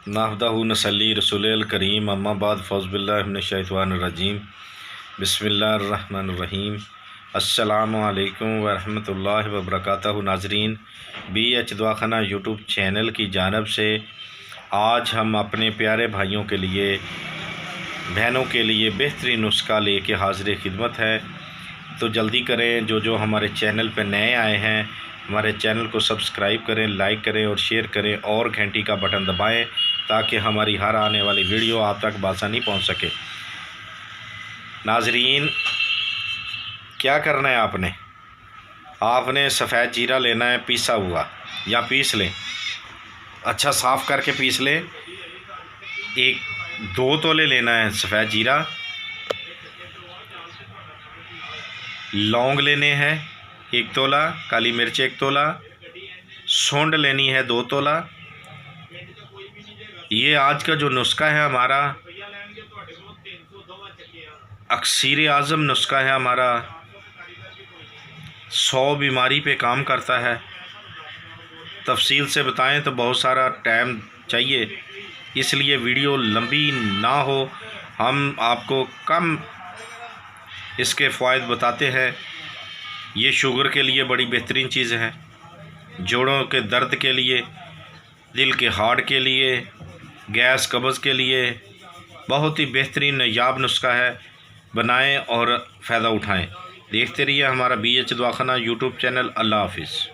नाहमदहु नसल्ली रसूलिल करीम अम्मा बाद फ़ौज़बिल्लाहि मिनश्शैतानिर्रजीम बिस्मिल्लाहिर्रहमानिर्रहीम अस्सलामु अलैकुम वरहमतुल्लाहि वबरकातुहू। नाज़रीन, BH दवाखाना यूट्यूब चैनल की जानिब से आज हम अपने प्यारे भाइयों के लिए, बहनों के लिए बेहतरीन नुस्खा लेके हाज़िर खिदमत है। तो जल्दी करें, जो हमारे चैनल पर नए आए हैं हमारे चैनल को सब्सक्राइब करें, लाइक करें और शेयर करें और घंटी का बटन दबाएं ताकि हमारी हर आने वाली वीडियो आप तक बासानी पहुंच सके। नाजरीन, क्या करना है आपने सफ़ेद जीरा लेना है, पीसा हुआ, या पीस लें, अच्छा साफ़ करके पीस लें। 2 तोले लेना है सफ़ेद जीरा। लौंग लेने हैं 1 तोला, काली मिर्च 1 तोला, सौंठ लेनी है 2 तोला। ये आज का जो नुस्खा है हमारा अक्सीर आज़म नुस्खा है हमारा, 100 बीमारी पे काम करता है। तफसील से बताएं तो बहुत सारा टाइम चाहिए, इसलिए वीडियो लंबी ना हो, हम आपको कम इसके फ़ायदे बताते हैं। ये शुगर के लिए बड़ी बेहतरीन चीज़ है, जोड़ों के दर्द के लिए, दिल के हार्ट के लिए, गैस कब्ज़ के लिए बहुत ही बेहतरीन नायाब नुस्खा है। बनाएं और फ़ायदा उठाएं। देखते रहिए हमारा BH दवाखाना यूट्यूब चैनल। अल्लाह हाफिज़।